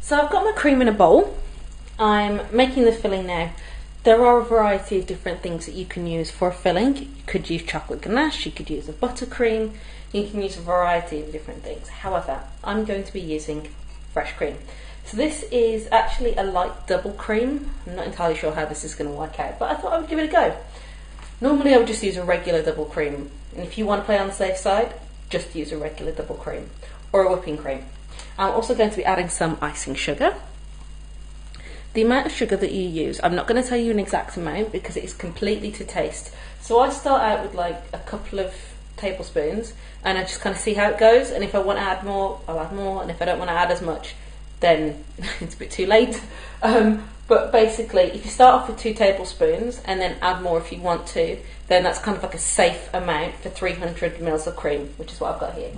So I've got my cream in a bowl. I'm making the filling now. There are a variety of different things that you can use for a filling. You could use chocolate ganache, you could use a buttercream, you can use a variety of different things. However, I'm going to be using fresh cream. So this is actually a light double cream. I'm not entirely sure how this is going to work out, but I thought I would give it a go. Normally I would just use a regular double cream, and if you want to play on the safe side, just use a regular double cream or a whipping cream. I'm also going to be adding some icing sugar. The amount of sugar that you use, I'm not going to tell you an exact amount because it is completely to taste. So I start out with like a couple of tablespoons and I just kind of see how it goes, and if I want to add more, I'll add more, and if I don't want to add as much, then it's a bit too late. But basically, if you start off with 2 tablespoons and then add more if you want to, then that's kind of like a safe amount for 300 mils of cream, which is what I've got here.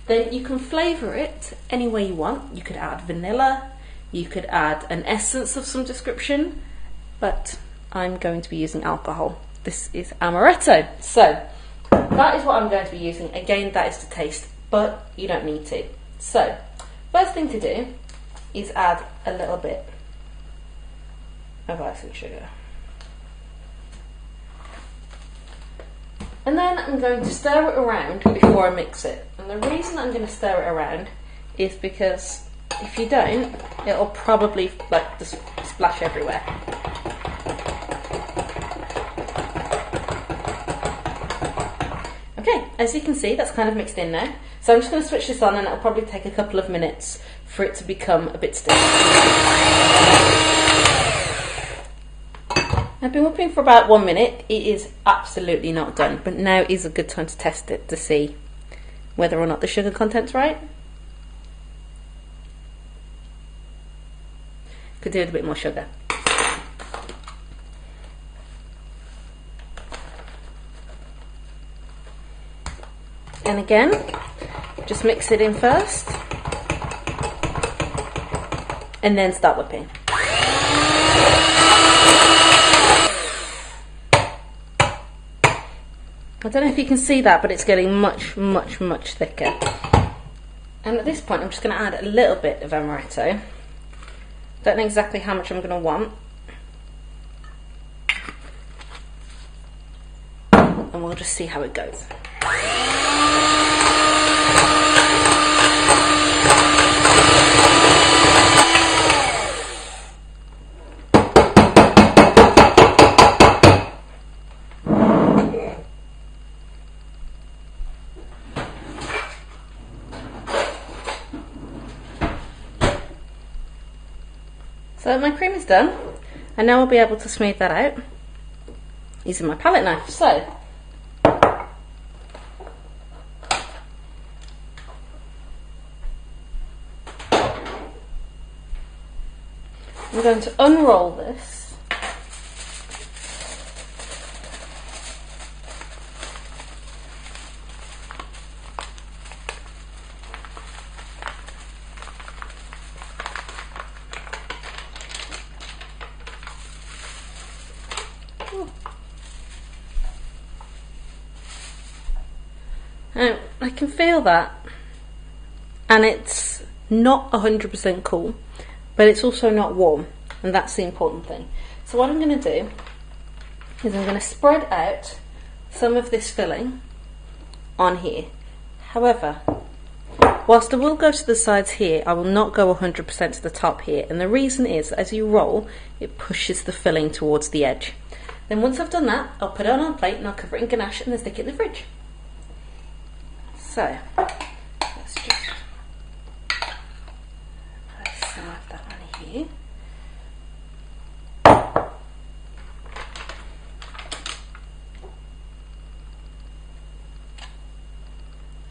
Then you can flavour it any way you want. You could add vanilla, you could add an essence of some description, but I'm going to be using alcohol. This is amaretto. So that is what I'm going to be using. Again, that is to taste, but you don't need to. So first thing to do is add a little bit of icing sugar. And then I'm going to stir it around before I mix it. And the reason I'm going to stir it around is because if you don't, it'll probably like just splash everywhere. Okay, as you can see, that's kind of mixed in now. So I'm just going to switch this on, and it'll probably take a couple of minutes for it to become a bit stiff. I've been whipping for about 1 minute. It is absolutely not done, but now is a good time to test it to see whether or not the sugar content's right. Could do with a bit more sugar. And again, just mix it in first and then start whipping. I don't know if you can see that, but it's getting much, much, much thicker. And at this point, I'm just going to add a little bit of amaretto. Don't know exactly how much I'm going to want. And we'll just see how it goes. So my cream is done, and now I'll be able to smooth that out using my palette knife. So I'm going to unroll this. Now, I can feel that, and it's not 100% cool, but it's also not warm, and that's the important thing. So what I'm going to do is I'm going to spread out some of this filling on here. However, whilst I will go to the sides here, I will not go 100% to the top here, and the reason is as you roll, it pushes the filling towards the edge. Then once I've done that, I'll put it on a plate and I'll cover it in ganache and then stick it in the fridge. So let's just place some of that on here.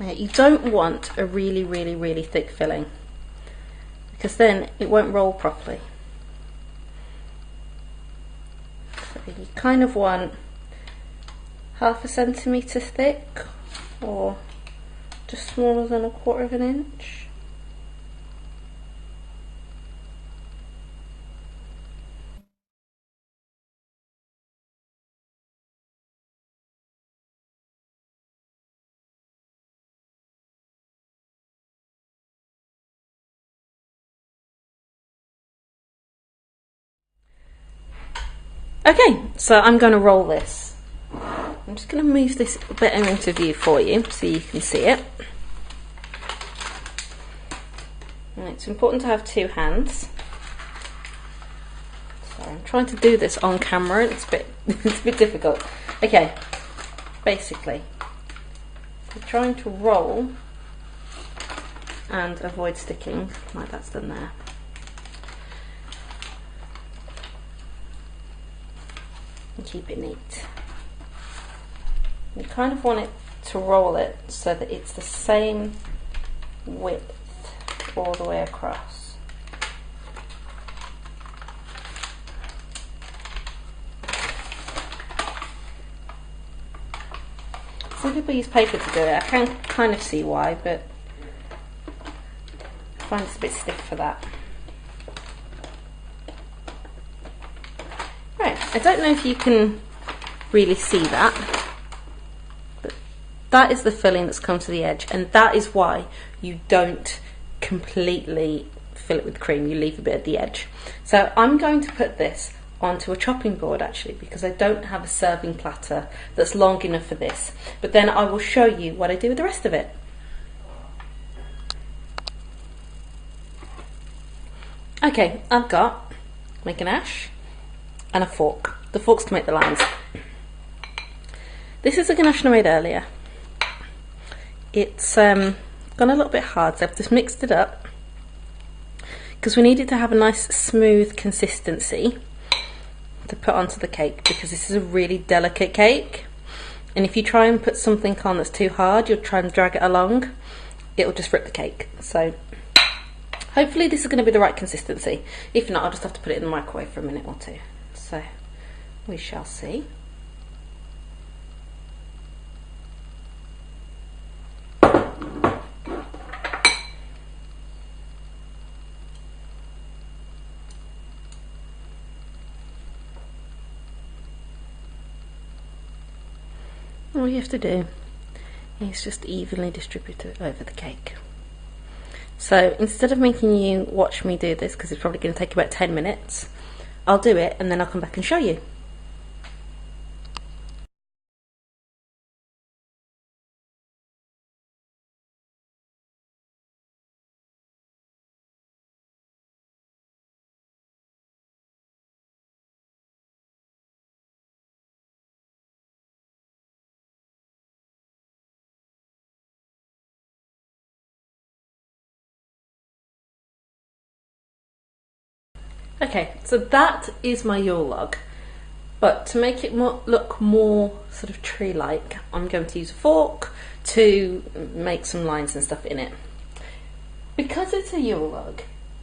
Now you don't want a really, really, really thick filling because then it won't roll properly. So you kind of want 1/2 centimetre thick, or just smaller than 1/4 inch. Okay, so I'm going to roll this. I'm just going to move this better into view for you so you can see it. And it's important to have two hands. So I'm trying to do this on camera, it's a bit difficult. Okay, basically, I'm trying to roll and avoid sticking, like that's done there. And keep it neat. You kind of want it to roll it so that it's the same width all the way across. Some people use paper to do it. I can kind of see why, but I find it's a bit stiff for that. Right, I don't know if you can really see that, but that is the filling that's come to the edge, and that is why you don't completely fill it with cream, you leave a bit at the edge. So I'm going to put this onto a chopping board actually, because I don't have a serving platter that's long enough for this, but then I will show you what I do with the rest of it. Okay, I've got a ganache and a fork. The fork's to make the lines. This is a ganache I made earlier. It's gone a little bit hard, so I've just mixed it up because we need it to have a nice smooth consistency to put onto the cake, because this is a really delicate cake, and if you try and put something on that's too hard, you'll try and drag it along, it'll just rip the cake. So hopefully this is going to be the right consistency. If not, I'll just have to put it in the microwave for a minute or two. So we shall see. All you have to do is just evenly distribute it over the cake. So instead of making you watch me do this, because it's probably going to take about 10 minutes, I'll do it and then I'll come back and show you. Okay, so that is my Yule log, but to make it look more sort of tree-like, I'm going to use a fork to make some lines and stuff in it. Because it's a Yule log,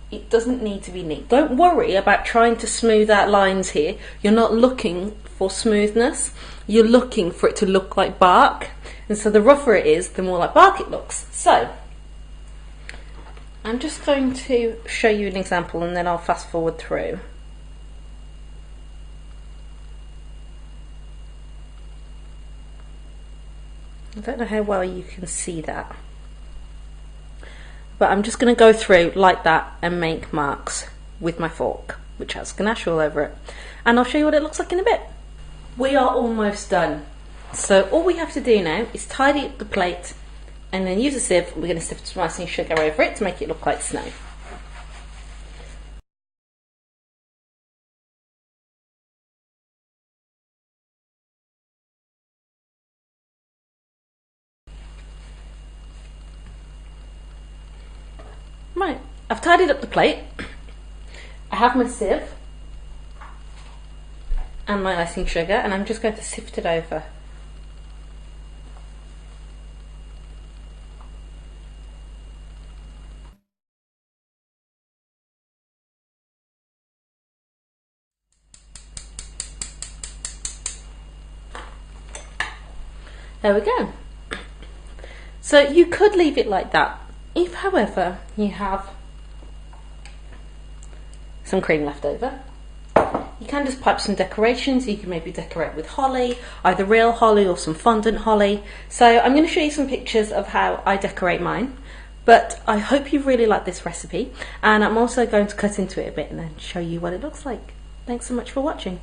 it doesn't need to be neat. Don't worry about trying to smooth out lines here. You're not looking for smoothness, you're looking for it to look like bark, and so the rougher it is, the more like bark it looks. So I'm just going to show you an example and then I'll fast forward through. I don't know how well you can see that, but I'm just going to go through like that and make marks with my fork, which has ganache all over it, and I'll show you what it looks like in a bit. We are almost done, so all we have to do now is tidy up the plate and then use a sieve. We're going to sift some icing sugar over it to make it look like snow. Right, I've tidied up the plate. I have my sieve and my icing sugar, and I'm just going to sift it over. There we go. So you could leave it like that. If, however, you have some cream left over, you can just pipe some decorations. You can maybe decorate with holly, either real holly or some fondant holly. So I'm going to show you some pictures of how I decorate mine. But I hope you really like this recipe, and I'm also going to cut into it a bit and then show you what it looks like. Thanks so much for watching.